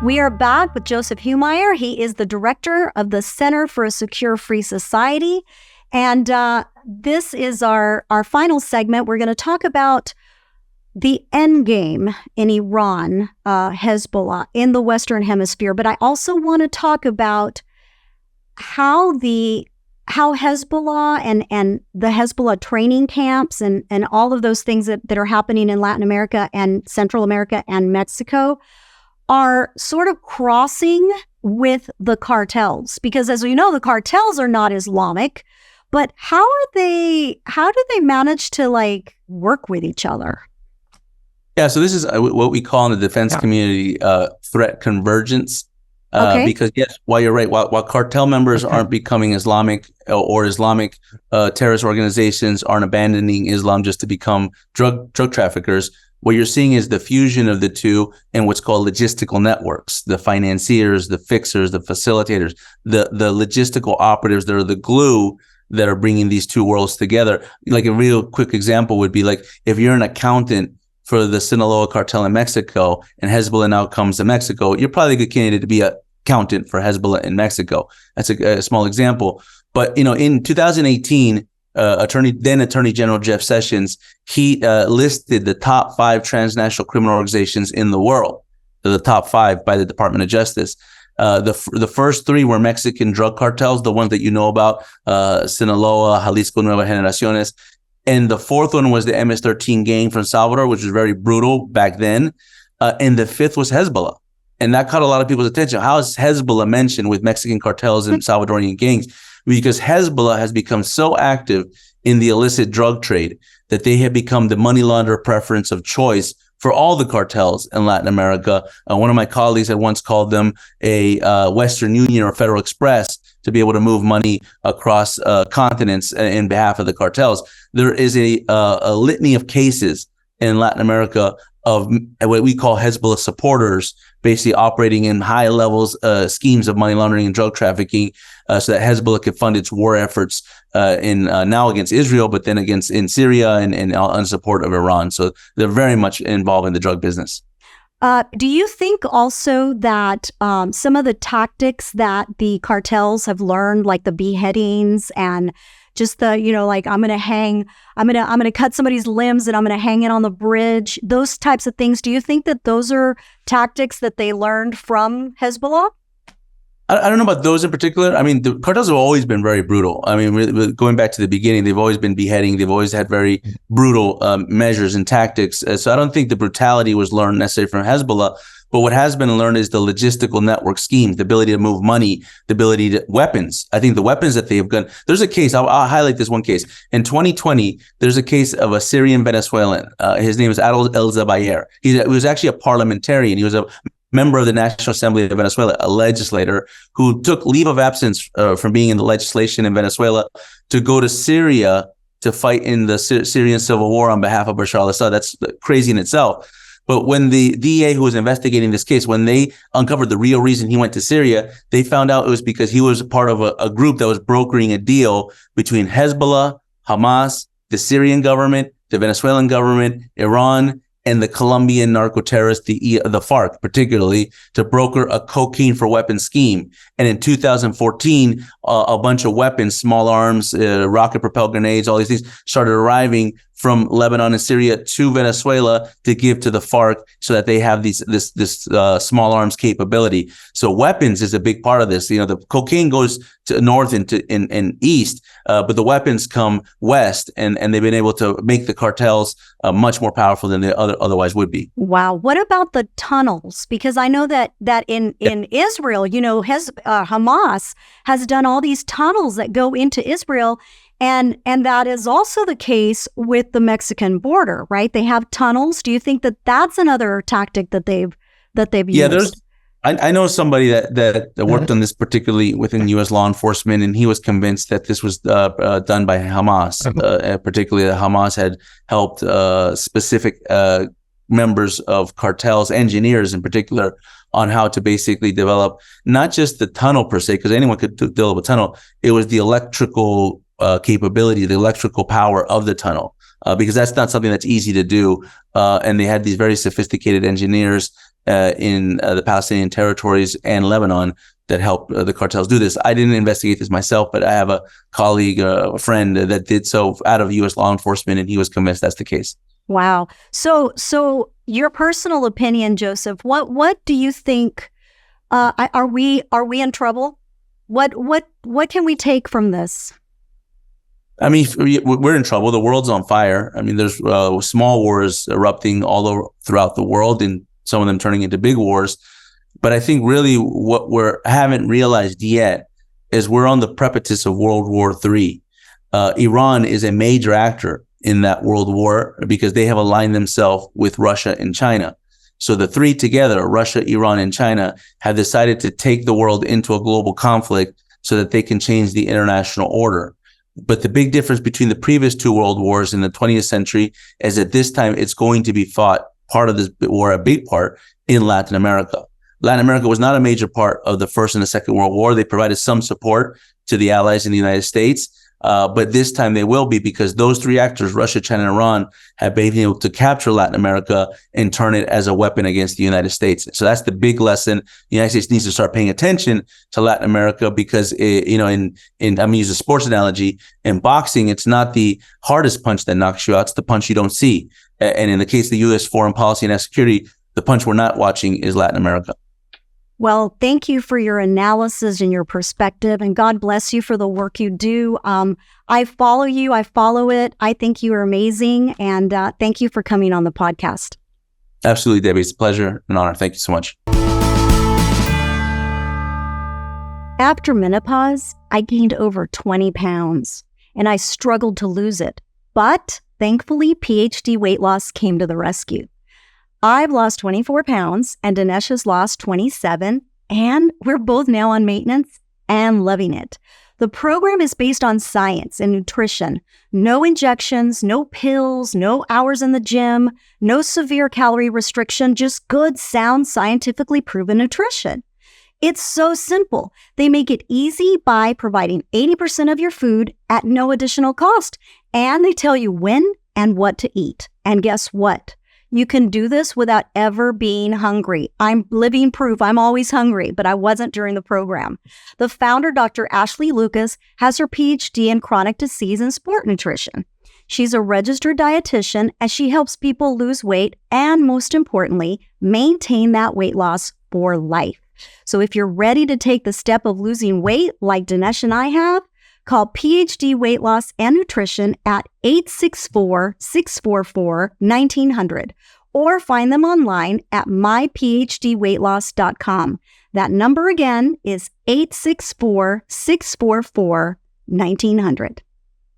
We are back with Joseph Humire. He is the director of the Center for a Secure Free Society. And this is our final segment. We're going to talk about the end game in Iran, Hezbollah, in the Western Hemisphere. But I also want to talk about how Hezbollah and the Hezbollah training camps and all of those things that are happening in Latin America and Central America and Mexico are sort of crossing with the cartels. Because as we know, the cartels are not Islamic, but how do they manage to work with each other? Yeah, so this is what we call in the defense community threat convergence. Because yes, while you're right, while cartel members aren't becoming Islamic or Islamic terrorist organizations aren't abandoning Islam just to become drug traffickers, what you're seeing is the fusion of the two in what's called logistical networks, the financiers, the fixers, the facilitators, the logistical operatives that are the glue that are bringing these two worlds together. Like a real quick example would be like if you're an accountant for the Sinaloa cartel in Mexico and Hezbollah now comes to Mexico, you're probably a good candidate to be an accountant for Hezbollah in Mexico. That's a small example. But, in 2018, Attorney General Jeff Sessions, he listed the top 5 transnational criminal organizations in the world, the top 5 by the Department of Justice. The first 3 were Mexican drug cartels, the ones that you know about, Sinaloa, Jalisco Nueva Generaciones. And the 4th one was the MS-13 gang from Salvador, which was very brutal back then. And the 5th was Hezbollah. And that caught a lot of people's attention. How is Hezbollah mentioned with Mexican cartels and Salvadorian gangs? Because Hezbollah has become so active in the illicit drug trade that they have become the money launderer preference of choice for all the cartels in Latin America. One of my colleagues had once called them a Western Union or Federal Express to be able to move money across continents in behalf of the cartels. There is a litany of cases in Latin America of what we call Hezbollah supporters, basically operating in high levels schemes of money laundering and drug trafficking, so that Hezbollah could fund its war efforts now against Israel, but then in Syria and in support of Iran. So they're very much involved in the drug business. Do you think also that some of the tactics that the cartels have learned, like the beheadings and just the, I'm going to cut somebody's limbs and I'm going to hang it on the bridge, those types of things, do you think that those are tactics that they learned from Hezbollah? I don't know about those in particular. I mean, the cartels have always been very brutal. I mean, going back to the beginning, they've always been beheading. They've always had very brutal measures and tactics. So I don't think the brutality was learned necessarily from Hezbollah. But what has been learned is the logistical network schemes, the ability to move money, the ability to weapons. I think the weapons that they have done. There's a case. I'll highlight this one case. In 2020, there's a case of a Syrian Venezuelan. His name is Adel El Zabayer. He was actually a parliamentarian. He was a member of the National Assembly of Venezuela, a legislator who took leave of absence from being in the legislation in Venezuela to go to Syria to fight in the Syrian civil war on behalf of Bashar al-Assad. That's crazy in itself. But when the DEA who was investigating this case, when they uncovered the real reason he went to Syria, they found out it was because he was part of a group that was brokering a deal between Hezbollah, Hamas, the Syrian government, the Venezuelan government, Iran, and the Colombian narco-terrorist, the FARC, particularly, to broker a cocaine for weapons scheme. And in 2014, a bunch of weapons, small arms, rocket-propelled grenades, all these things started arriving from Lebanon and Syria to Venezuela to give to the FARC so that they have this small arms capability. So weapons is a big part of this. The cocaine goes to north and east, but the weapons come west, and they've been able to make the cartels much more powerful than they otherwise would be. Wow. What about the tunnels? Because I know that in Israel, Hamas has done all these tunnels that go into Israel. And that is also the case with the Mexican border, right? They have tunnels. Do you think that that's another tactic that they've used? I know somebody that worked on this particularly within U.S. law enforcement, and he was convinced that this was done by Hamas. Particularly, that Hamas had helped specific members of cartels, engineers in particular, on how to basically develop not just the tunnel per se, because anyone could develop a tunnel. It was the electrical capability, the electrical power of the tunnel, because that's not something that's easy to do. And they had these very sophisticated engineers in the Palestinian territories and Lebanon that helped the cartels do this. I didn't investigate this myself, but I have a colleague, a friend that did so out of U.S. law enforcement, and he was convinced that's the case. Wow. So your personal opinion, Joseph, what do you think? Are we in trouble? What can we take from this? I mean, we're in trouble. The world's on fire. I mean, there's small wars erupting all over throughout the world, and some of them turning into big wars. But I think really what we haven't realized yet is we're on the precipice of World War III. Iran is a major actor in that world war because they have aligned themselves with Russia and China. So the three together, Russia, Iran, and China, have decided to take the world into a global conflict so that they can change the international order. But the big difference between the previous two world wars in the 20th century is that this time it's going to be fought, part of this war, a big part, in Latin America. Latin America was not a major part of the First and the Second World War. They provided some support to the Allies in the United States. But this time they will be, because those three actors, Russia, China, and Iran, have been able to capture Latin America and turn it as a weapon against the United States. So that's the big lesson. The United States needs to start paying attention to Latin America because, I'm going to use a sports analogy. In boxing, it's not the hardest punch that knocks you out. It's the punch you don't see. And in the case of the U.S. foreign policy and national security, the punch we're not watching is Latin America. Well, thank you for your analysis and your perspective, and God bless you for the work you do. I follow you. I follow it. I think you are amazing, and thank you for coming on the podcast. Absolutely, Debbie. It's a pleasure and honor. Thank you so much. After menopause, I gained over 20 pounds, and I struggled to lose it. But thankfully, PhD weight loss came to the rescue. I've lost 24 pounds and Dinesh has lost 27, and we're both now on maintenance and loving it. The program is based on science and nutrition. No injections, no pills, no hours in the gym, no severe calorie restriction, just good, sound, scientifically proven nutrition. It's so simple. They make it easy by providing 80% of your food at no additional cost, and they tell you when and what to eat. And guess what? You can do this without ever being hungry. I'm living proof. I'm always hungry, but I wasn't during the program. The founder, Dr. Ashley Lucas, has her PhD in chronic disease and sport nutrition. She's a registered dietitian, and she helps people lose weight and, most importantly, maintain that weight loss for life. So if you're ready to take the step of losing weight like Dinesh and I have, call PhD Weight Loss and Nutrition at 864-644-1900 or find them online at myphdweightloss.com. That number again is 864-644-1900.